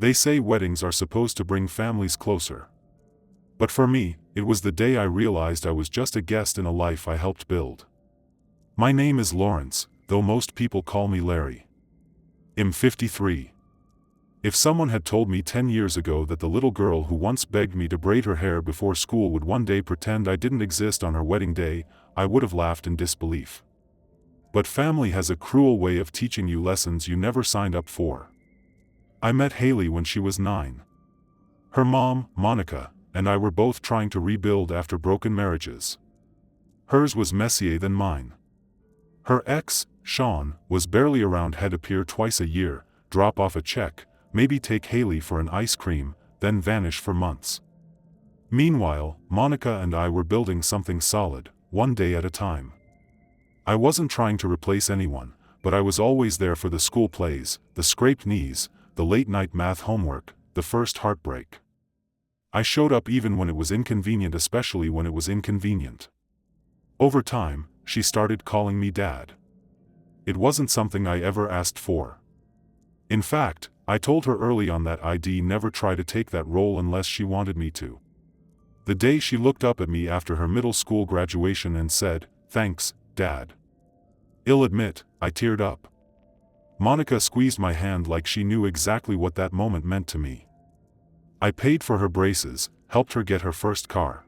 They say weddings are supposed to bring families closer. But for me, it was the day I realized I was just a guest in a life I helped build. My name is Lawrence, though most people call me Larry. I'm 53. If someone had told me 10 years ago that the little girl who once begged me to braid her hair before school would one day pretend I didn't exist on her wedding day, I would have laughed in disbelief. But family has a cruel way of teaching you lessons you never signed up for. I met Hailey when she was 9. Her mom, Monica, and I were both trying to rebuild after broken marriages. Hers was messier than mine. Her ex, Sean, was barely around. Had appear twice a year, drop off a check, maybe take Hailey for an ice cream, then vanish for months. Meanwhile, Monica and I were building something solid, one day at a time. I wasn't trying to replace anyone, but I was always there for the school plays, the scraped knees, the late-night math homework, the first heartbreak. I showed up even when it was inconvenient, especially when it was inconvenient. Over time, she started calling me Dad. It wasn't something I ever asked for. In fact, I told her early on that I'd never try to take that role unless she wanted me to. The day she looked up at me after her middle school graduation and said, "Thanks, Dad." I'll admit, I teared up. Monica squeezed my hand like she knew exactly what that moment meant to me. I paid for her braces, helped her get her first car.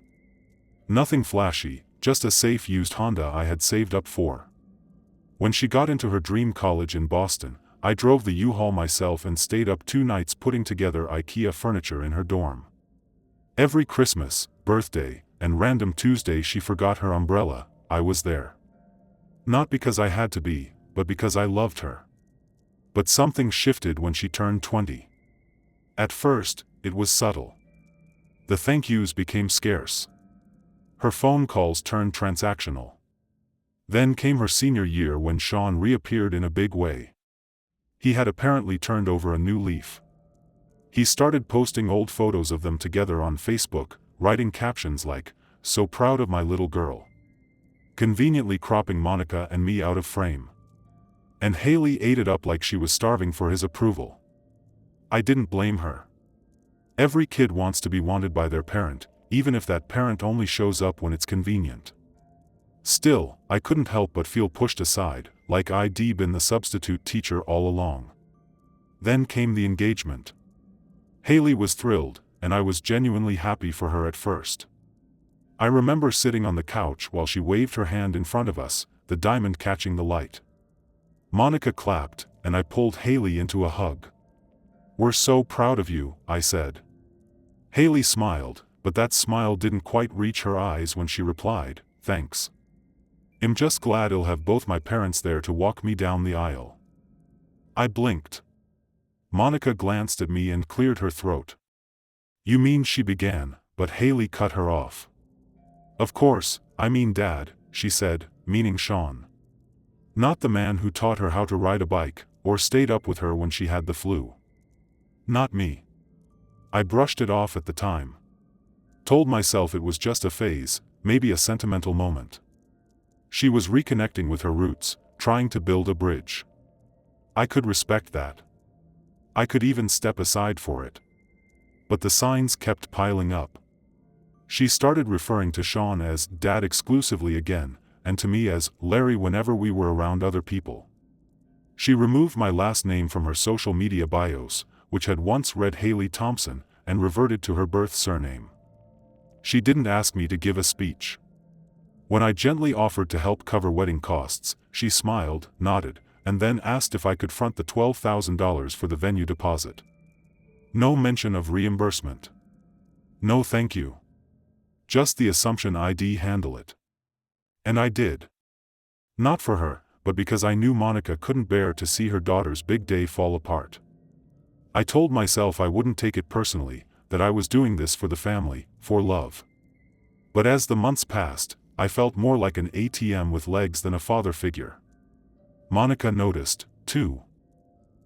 Nothing flashy, just a safe used Honda I had saved up for. When she got into her dream college in Boston, I drove the U-Haul myself and stayed up 2 nights putting together IKEA furniture in her dorm. Every Christmas, birthday, and random Tuesday she forgot her umbrella, I was there. Not because I had to be, but because I loved her. But something shifted when she turned 20. At first, it was subtle. The thank yous became scarce. Her phone calls turned transactional. Then came her senior year when Sean reappeared in a big way. He had apparently turned over a new leaf. He started posting old photos of them together on Facebook, writing captions like, "So proud of my little girl." Conveniently cropping Monica and me out of frame. And Hailey ate it up like she was starving for his approval. I didn't blame her. Every kid wants to be wanted by their parent, even if that parent only shows up when it's convenient. Still, I couldn't help but feel pushed aside, like I'd been the substitute teacher all along. Then came the engagement. Hailey was thrilled, and I was genuinely happy for her at first. I remember sitting on the couch while she waved her hand in front of us, the diamond catching the light. Monica clapped, and I pulled Hailey into a hug. "We're so proud of you," I said. Hailey smiled, but that smile didn't quite reach her eyes when she replied, "Thanks. I'm just glad I'll have both my parents there to walk me down the aisle." I blinked. Monica glanced at me and cleared her throat. "You mean," she began, but Hailey cut her off. "Of course, I mean Dad," she said, meaning Sean. Not the man who taught her how to ride a bike, or stayed up with her when she had the flu. Not me. I brushed it off at the time. Told myself it was just a phase, maybe a sentimental moment. She was reconnecting with her roots, trying to build a bridge. I could respect that. I could even step aside for it. But the signs kept piling up. She started referring to Sean as Dad exclusively again, and to me as Larry whenever we were around other people. She removed my last name from her social media bios, which had once read Hailey Thompson, and reverted to her birth surname. She didn't ask me to give a speech. When I gently offered to help cover wedding costs, she smiled, nodded, and then asked if I could front the $12,000 for the venue deposit. No mention of reimbursement. No thank you. Just the assumption I'd handle it. And I did. Not for her, but because I knew Monica couldn't bear to see her daughter's big day fall apart. I told myself I wouldn't take it personally, that I was doing this for the family, for love. But as the months passed, I felt more like an ATM with legs than a father figure. Monica noticed, too.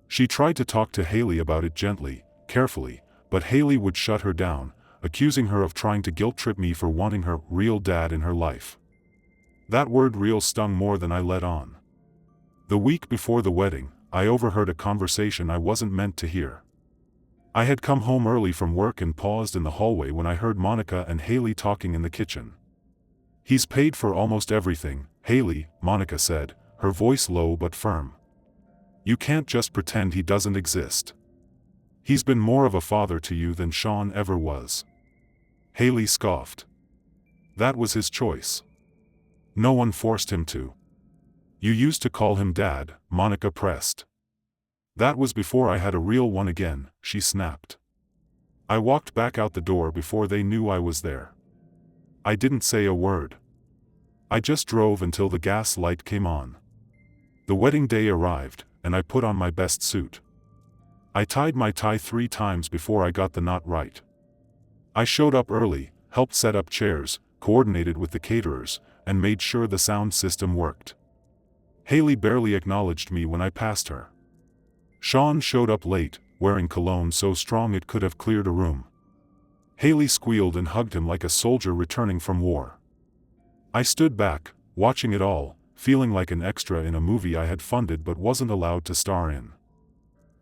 She tried to talk to Hailey about it gently, carefully, but Hailey would shut her down, accusing her of trying to guilt-trip me for wanting her real dad in her life. That word "real" stung more than I let on. The week before the wedding, I overheard a conversation I wasn't meant to hear. I had come home early from work and paused in the hallway when I heard Monica and Hailey talking in the kitchen. "He's paid for almost everything, Hailey," Monica said, her voice low but firm. "You can't just pretend he doesn't exist. He's been more of a father to you than Sean ever was." Hailey scoffed. "That was his choice. No one forced him to." "You used to call him Dad," Monica pressed. "That was before I had a real one again," she snapped. I walked back out the door before they knew I was there. I didn't say a word. I just drove until the gas light came on. The wedding day arrived, and I put on my best suit. I tied my tie 3 times before I got the knot right. I showed up early, helped set up chairs, coordinated with the caterers, and made sure the sound system worked. Hailey barely acknowledged me when I passed her. Sean showed up late, wearing cologne so strong it could have cleared a room. Hailey squealed and hugged him like a soldier returning from war. I stood back, watching it all, feeling like an extra in a movie I had funded but wasn't allowed to star in.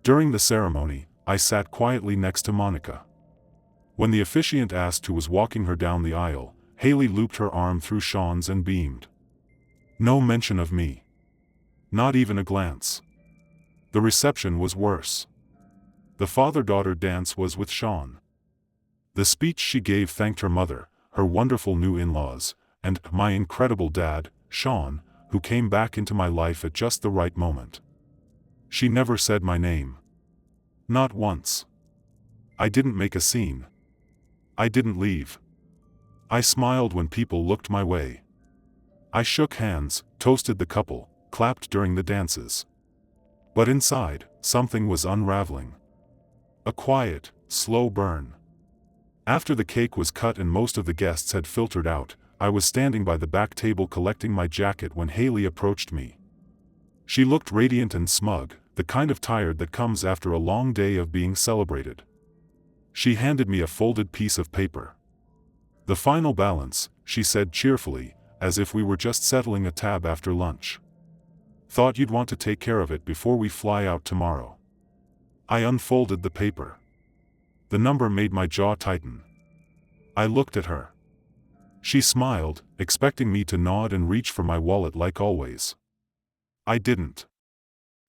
During the ceremony, I sat quietly next to Monica. When the officiant asked who was walking her down the aisle, Hailey looped her arm through Sean's and beamed. No mention of me. Not even a glance. The reception was worse. The father-daughter dance was with Sean. The speech she gave thanked her mother, her wonderful new in-laws, and my incredible dad, Sean, who came back into my life at just the right moment. She never said my name. Not once. I didn't make a scene. I didn't leave. I smiled when people looked my way. I shook hands, toasted the couple, clapped during the dances. But inside, something was unraveling. A quiet, slow burn. After the cake was cut and most of the guests had filtered out, I was standing by the back table collecting my jacket when Hailey approached me. She looked radiant and smug, the kind of tired that comes after a long day of being celebrated. She handed me a folded piece of paper. "The final balance," she said cheerfully, as if we were just settling a tab after lunch. "Thought you'd want to take care of it before we fly out tomorrow." I unfolded the paper. The number made my jaw tighten. I looked at her. She smiled, expecting me to nod and reach for my wallet like always. I didn't.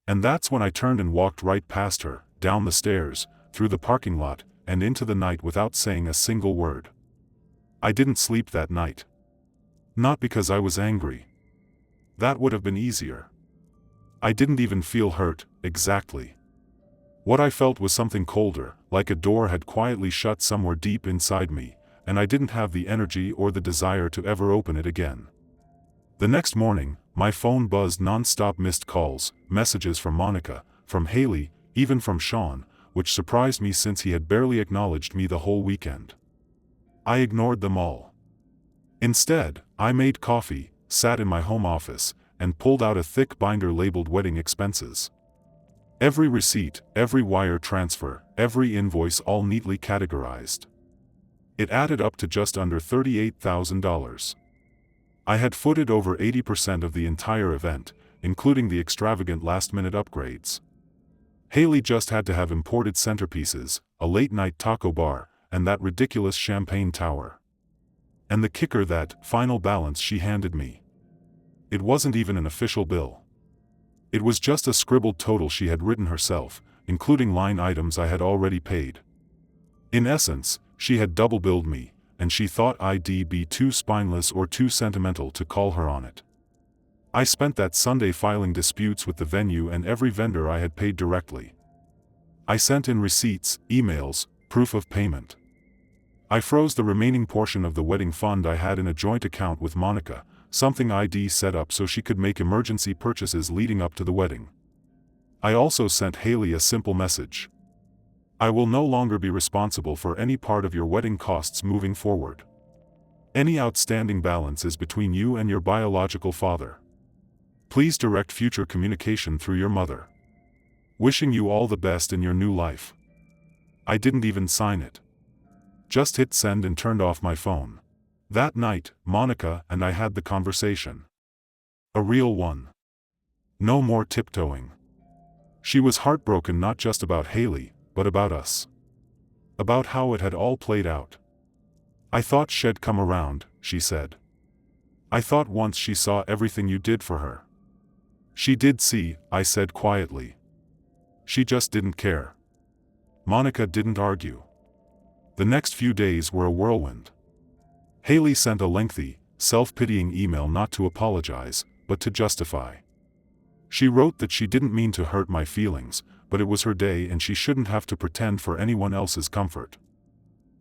And that's when I turned and walked right past her, down the stairs, through the parking lot, and into the night without saying a single word. I didn't sleep that night. Not because I was angry. That would have been easier. I didn't even feel hurt, exactly. What I felt was something colder, like a door had quietly shut somewhere deep inside me, and I didn't have the energy or the desire to ever open it again. The next morning, my phone buzzed non-stop, missed calls, messages from Monica, from Hailey, even from Sean, which surprised me since he had barely acknowledged me the whole weekend. I ignored them all. Instead, I made coffee, sat in my home office, and pulled out a thick binder labeled wedding expenses. Every receipt, every wire transfer, every invoice, all neatly categorized. It added up to just under $38,000. I had footed over 80% of the entire event, including the extravagant last-minute upgrades. Hailey just had to have imported centerpieces, a late-night taco bar, and that ridiculous champagne tower. And the kicker, that final balance she handed me. It wasn't even an official bill. It was just a scribbled total she had written herself, including line items I had already paid. In essence, she had double-billed me, and she thought I'd be too spineless or too sentimental to call her on it. I spent that Sunday filing disputes with the venue and every vendor I had paid directly. I sent in receipts, emails, proof of payment. I froze the remaining portion of the wedding fund I had in a joint account with Monica, something I'd set up so she could make emergency purchases leading up to the wedding. I also sent Hailey a simple message. I will no longer be responsible for any part of your wedding costs moving forward. Any outstanding balance is between you and your biological father. Please direct future communication through your mother. Wishing you all the best in your new life. I didn't even sign it. Just hit send and turned off my phone. That night, Monica and I had the conversation. A real one. No more tiptoeing. She was heartbroken not just about Hailey, but about us. about how it had all played out. "I thought she'd come around," she said. "I thought once she saw everything you did for her." "She did see," I said quietly. "She just didn't care." Monica didn't argue. The next few days were a whirlwind. Hailey sent a lengthy, self-pitying email not to apologize, but to justify. She wrote that she didn't mean to hurt my feelings, but it was her day and she shouldn't have to pretend for anyone else's comfort.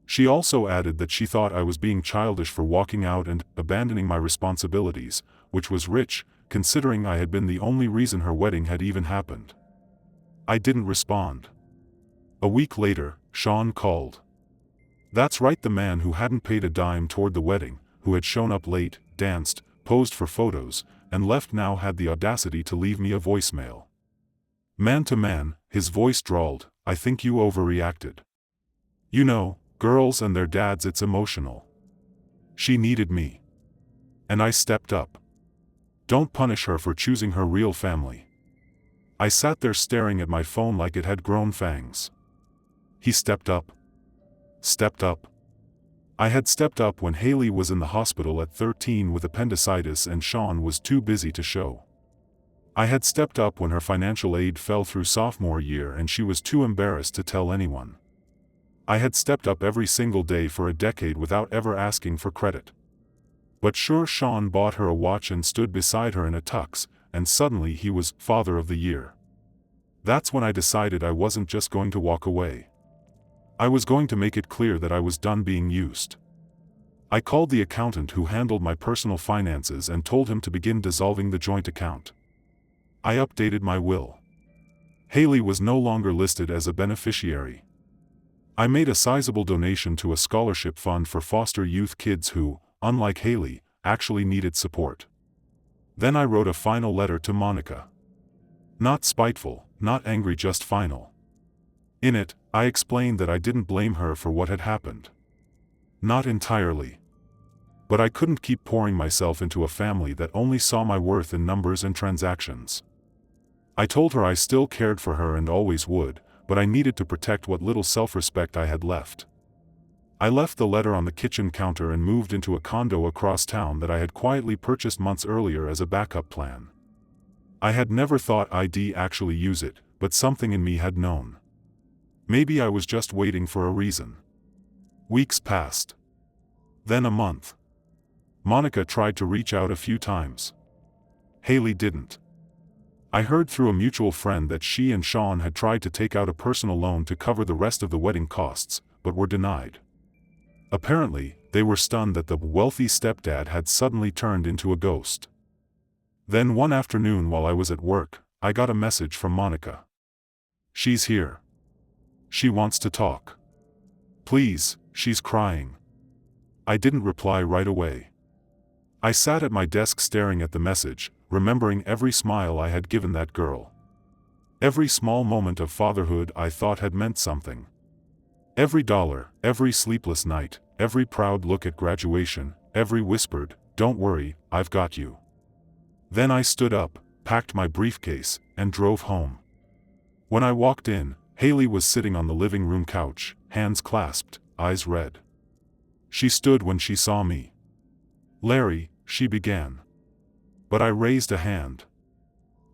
She also added that she thought I was being childish for walking out and abandoning my responsibilities, which was rich, considering I had been the only reason her wedding had even happened. I didn't respond. A week later, Sean called. That's right, the man who hadn't paid a dime toward the wedding, who had shown up late, danced, posed for photos, and left now had the audacity to leave me a voicemail. Man to man, his voice drawled, "I think you overreacted. You know, girls and their dads, it's emotional. She needed me. And I stepped up. Don't punish her for choosing her real family." I sat there staring at my phone like it had grown fangs. He stepped up. Stepped up. I had stepped up when Hailey was in the hospital at 13 with appendicitis and Sean was too busy to show. I had stepped up when her financial aid fell through sophomore year and she was too embarrassed to tell anyone. I had stepped up every single day for a decade without ever asking for credit. But sure, Sean bought her a watch and stood beside her in a tux, and suddenly he was Father of the Year. That's when I decided I wasn't just going to walk away. I was going to make it clear that I was done being used. I called the accountant who handled my personal finances and told him to begin dissolving the joint account. I updated my will. Hailey was no longer listed as a beneficiary. I made a sizable donation to a scholarship fund for foster youth kids who, unlike Hailey, actually needed support. Then I wrote a final letter to Monica. Not spiteful, not angry, just final. In it, I explained that I didn't blame her for what had happened. Not entirely. But I couldn't keep pouring myself into a family that only saw my worth in numbers and transactions. I told her I still cared for her and always would, but I needed to protect what little self-respect I had left. I left the letter on the kitchen counter and moved into a condo across town that I had quietly purchased months earlier as a backup plan. I had never thought I'd actually use it, but something in me had known. Maybe I was just waiting for a reason. Weeks passed. Then a month. Monica tried to reach out a few times. Hailey didn't. I heard through a mutual friend that she and Sean had tried to take out a personal loan to cover the rest of the wedding costs, but were denied. Apparently, they were stunned that the wealthy stepdad had suddenly turned into a ghost. Then one afternoon while I was at work, I got a message from Monica. "She's here. She wants to talk. Please, she's crying." I didn't reply right away. I sat at my desk staring at the message, remembering every smile I had given that girl. Every small moment of fatherhood I thought had meant something. Every dollar, every sleepless night, every proud look at graduation, every whispered, "Don't worry, I've got you." Then I stood up, packed my briefcase, and drove home. When I walked in, Hailey was sitting on the living room couch, hands clasped, eyes red. She stood when she saw me. "Larry," she began. But I raised a hand.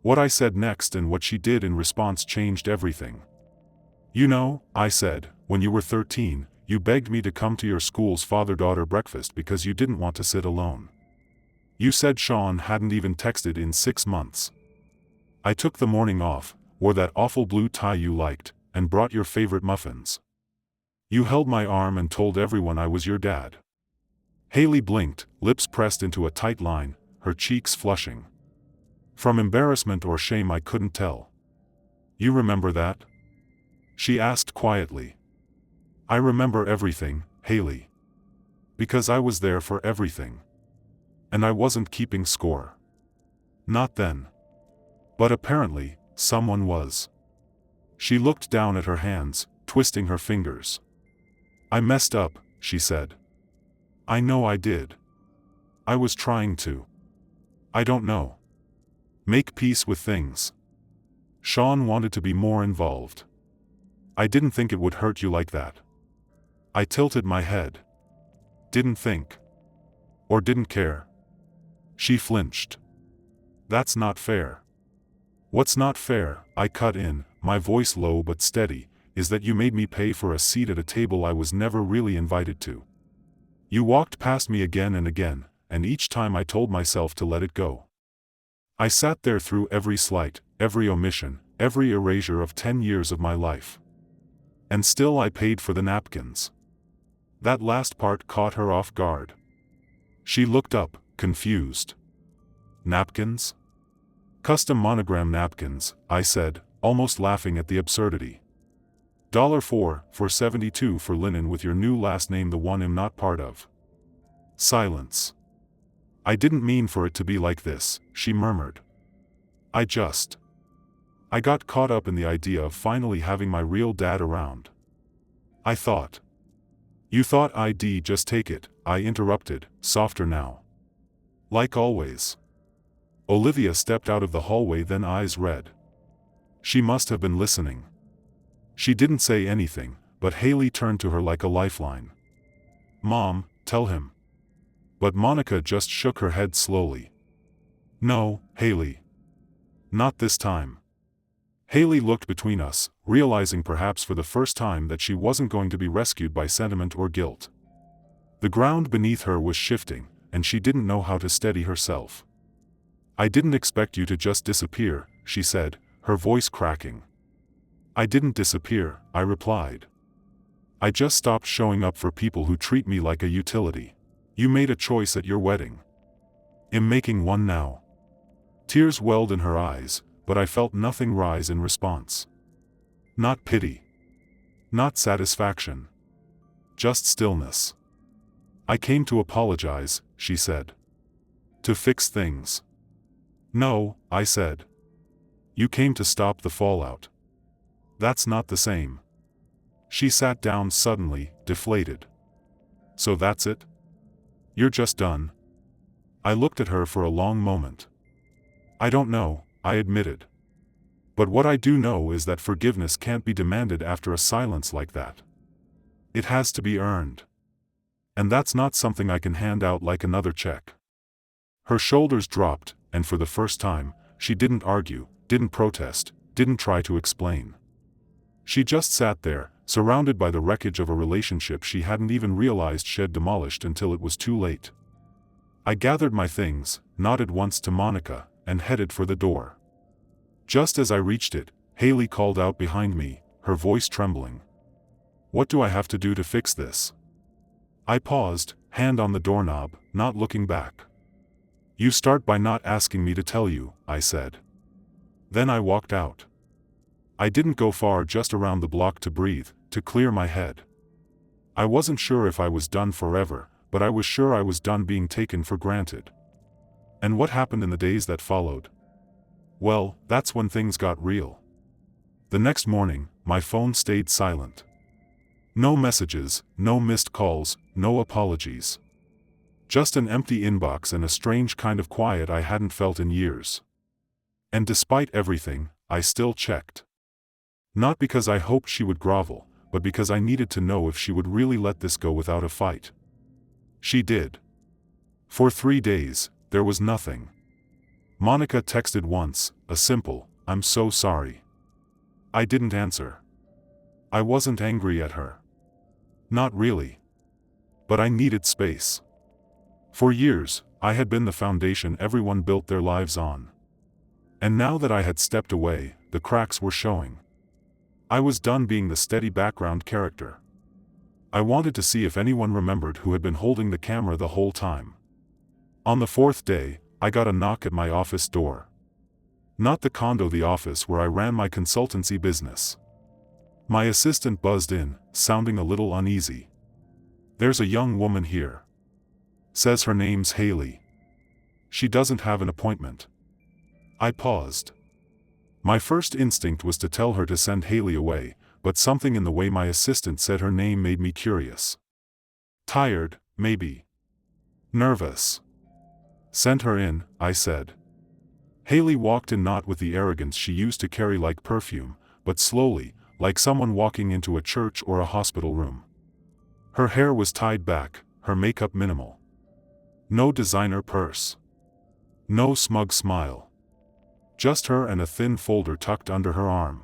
What I said next and what she did in response changed everything. "You know," I said, "when you were 13, you begged me to come to your school's father-daughter breakfast because you didn't want to sit alone. You said Sean hadn't even texted in 6 months. I took the morning off, wore that awful blue tie you liked, and brought your favorite muffins. You held my arm and told everyone I was your dad." Hailey blinked, lips pressed into a tight line, her cheeks flushing. From embarrassment or shame I couldn't tell. "You remember that?" she asked quietly. "I remember everything, Hailey. Because I was there for everything. And I wasn't keeping score. Not then. But apparently, someone was." She looked down at her hands, twisting her fingers. "I messed up," she said. "I know I did. I was trying to. I don't know. Make peace with things. Sean wanted to be more involved. I didn't think it would hurt you like that. I tilted my head. Didn't think. Or didn't care. She flinched. That's not fair. What's not fair, I cut in, my voice low but steady, is that you made me pay for a seat at a table I was never really invited to. You walked past me again and again, and each time I told myself to let it go. I sat there through every slight, every omission, every erasure of 10 years of my life. And still I paid for the napkins. That last part caught her off guard. She looked up, confused. Napkins? Custom monogram napkins, I said, almost laughing at the absurdity. $4 for 72 for linen with your new last name, the one I'm not part of. Silence. I didn't mean for it to be like this, she murmured. I got caught up in the idea of finally having my real dad around. I thought. You thought I'd just take it, I interrupted, softer now. Like always. Olivia stepped out of the hallway, then eyes red. She must have been listening. She didn't say anything, but Hailey turned to her like a lifeline. Mom, tell him. But Monica just shook her head slowly. No, Hailey. Not this time. Hailey looked between us, realizing perhaps for the first time that she wasn't going to be rescued by sentiment or guilt. The ground beneath her was shifting, and she didn't know how to steady herself. I didn't expect you to just disappear, she said, her voice cracking. I didn't disappear, I replied. I just stopped showing up for people who treat me like a utility. You made a choice at your wedding. I'm making one now. Tears welled in her eyes, but I felt nothing rise in response. Not pity. Not satisfaction. Just stillness. I came to apologize, she said. To fix things. No, I said. You came to stop the fallout. That's not the same. She sat down suddenly, deflated. So that's it? You're just done? I looked at her for a long moment. I don't know, I admitted. But what I do know is that forgiveness can't be demanded after a silence like that. It has to be earned. And that's not something I can hand out like another check. Her shoulders dropped, and for the first time, she didn't argue, didn't protest, didn't try to explain. She just sat there, surrounded by the wreckage of a relationship she hadn't even realized she'd demolished until it was too late. I gathered my things, nodded once to Monica, and headed for the door. Just as I reached it, Hailey called out behind me, her voice trembling. What do I have to do to fix this? I paused, hand on the doorknob, not looking back. You start by not asking me to tell you, I said. Then I walked out. I didn't go far, just around the block to breathe, to clear my head. I wasn't sure if I was done forever, but I was sure I was done being taken for granted. And what happened in the days that followed? Well, that's when things got real. The next morning, my phone stayed silent. No messages, no missed calls, no apologies. Just an empty inbox and a strange kind of quiet I hadn't felt in years. And despite everything, I still checked. Not because I hoped she would grovel, but because I needed to know if she would really let this go without a fight. She did. For 3 days, there was nothing. Monica texted once, a simple, "I'm so sorry." I didn't answer. I wasn't angry at her. Not really. But I needed space. For years, I had been the foundation everyone built their lives on. And now that I had stepped away, the cracks were showing. I was done being the steady background character. I wanted to see if anyone remembered who had been holding the camera the whole time. On the 4th day, I got a knock at my office door. Not the condo, the office where I ran my consultancy business. My assistant buzzed in, sounding a little uneasy. There's a young woman here. Says her name's Hailey. She doesn't have an appointment. I paused. My first instinct was to tell her to send Hailey away, but something in the way my assistant said her name made me curious. Tired, maybe. Nervous. Send her in, I said. Hailey walked in, not with the arrogance she used to carry like perfume, but slowly, like someone walking into a church or a hospital room. Her hair was tied back, her makeup minimal. No designer purse. No smug smile. Just her and a thin folder tucked under her arm.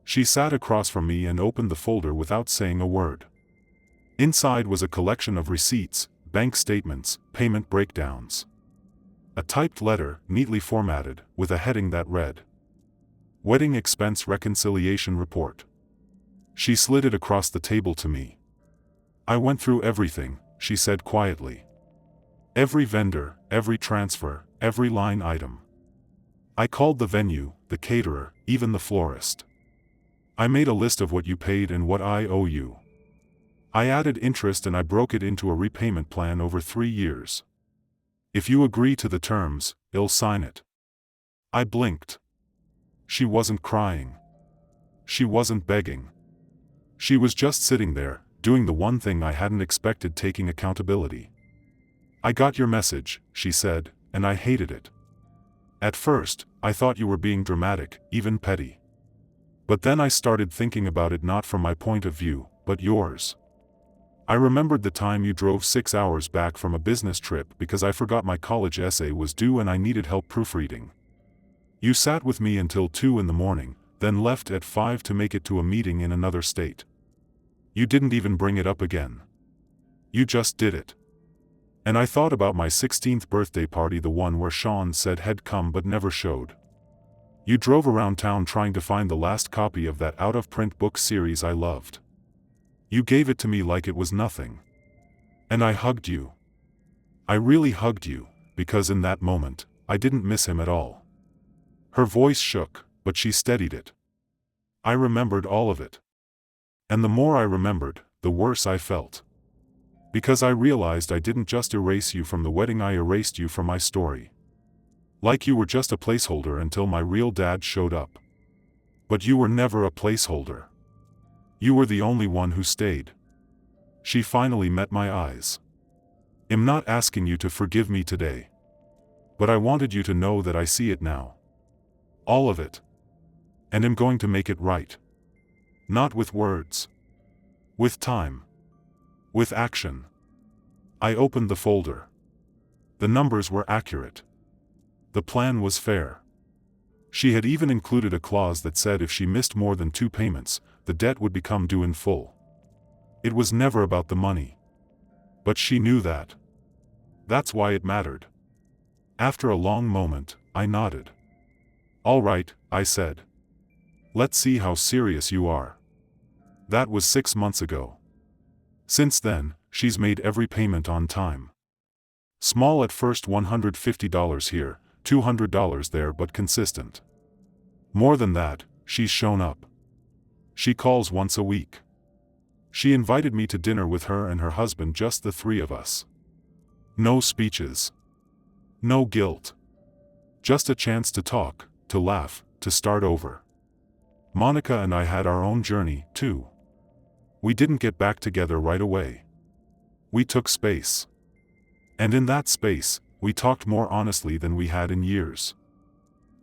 She sat across from me and opened the folder without saying a word. Inside was a collection of receipts, bank statements, payment breakdowns. A typed letter, neatly formatted, with a heading that read, "Wedding Expense Reconciliation Report." She slid it across the table to me. "I went through everything," she said quietly. "Every vendor, every transfer, every line item. I called the venue, the caterer, even the florist. I made a list of what you paid and what I owe you. I added interest and I broke it into a repayment plan over 3 years. If you agree to the terms, I'll sign it." I blinked. She wasn't crying. She wasn't begging. She was just sitting there, doing the one thing I hadn't expected, taking accountability. "I got your message," she said, "and I hated it. At first, I thought you were being dramatic, even petty. But then I started thinking about it not from my point of view, but yours. I remembered the time you drove 6 hours back from a business trip because I forgot my college essay was due and I needed help proofreading. You sat with me until 2 in the morning, then left at 5 to make it to a meeting in another state. You didn't even bring it up again. You just did it. And I thought about my 16th birthday party, the one where Sean said he'd come but never showed. You drove around town trying to find the last copy of that out-of-print book series I loved. You gave it to me like it was nothing. And I hugged you. I really hugged you, because in that moment, I didn't miss him at all." Her voice shook, but she steadied it. "I remembered all of it. And the more I remembered, the worse I felt. Because I realized I didn't just erase you from the wedding, I erased you from my story. Like you were just a placeholder until my real dad showed up. But you were never a placeholder. You were the only one who stayed." She finally met my eyes. "I'm not asking you to forgive me today. But I wanted you to know that I see it now. All of it. And I'm going to make it right. Not with words. With time. With action." I opened the folder. The numbers were accurate. The plan was fair. She had even included a clause that said if she missed more than 2 payments, the debt would become due in full. It was never about the money. But she knew that. That's why it mattered. After a long moment, I nodded. "All right," I said. "Let's see how serious you are." That was 6 months ago. Since then, she's made every payment on time. Small at first, $150 here, $200 there, but consistent. More than that, she's shown up. She calls once a week. She invited me to dinner with her and her husband, just the 3 of us. No speeches. No guilt. Just a chance to talk, to laugh, to start over. Monica and I had our own journey, too. We didn't get back together right away. We took space. And in that space, we talked more honestly than we had in years.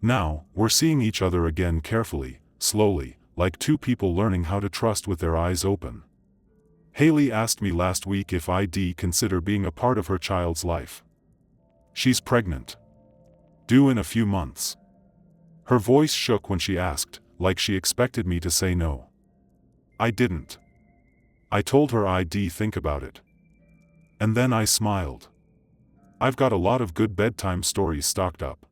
Now, we're seeing each other again carefully, slowly, like 2 people learning how to trust with their eyes open. Hailey asked me last week if I'd consider being a part of her child's life. She's pregnant. Due in a few months. Her voice shook when she asked, like she expected me to say no. I didn't. I told her I'd think about it. And then I smiled. I've got a lot of good bedtime stories stocked up.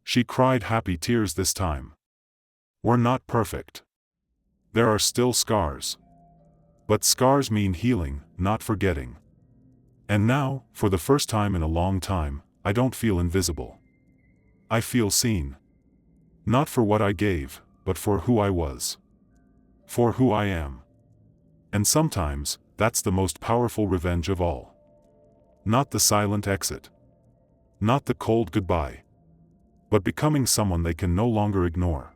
She cried happy tears this time. We're not perfect. There are still scars. But scars mean healing, not forgetting. And now, for the first time in a long time, I don't feel invisible. I feel seen. Not for what I gave, but for who I was. For who I am. And sometimes, that's the most powerful revenge of all. Not the silent exit. Not the cold goodbye. But becoming someone they can no longer ignore.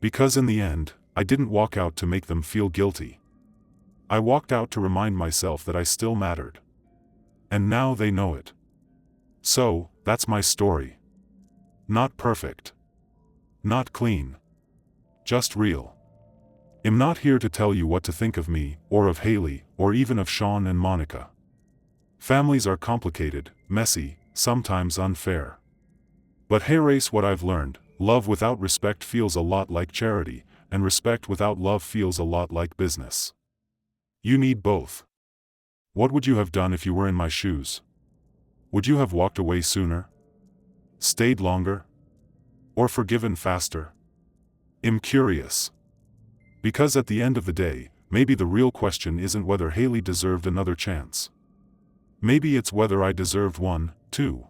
Because in the end, I didn't walk out to make them feel guilty. I walked out to remind myself that I still mattered. And now they know it. So, that's my story. Not perfect. Not clean. Just real. I'm not here to tell you what to think of me, or of Hailey, or even of Sean and Monica. Families are complicated, messy, sometimes unfair. But here's what I've learned: love without respect feels a lot like charity, and respect without love feels a lot like business. You need both. What would you have done if you were in my shoes? Would you have walked away sooner? Stayed longer? Or forgiven faster? I'm curious. Because at the end of the day, maybe the real question isn't whether Hailey deserved another chance. Maybe it's whether I deserved one, too.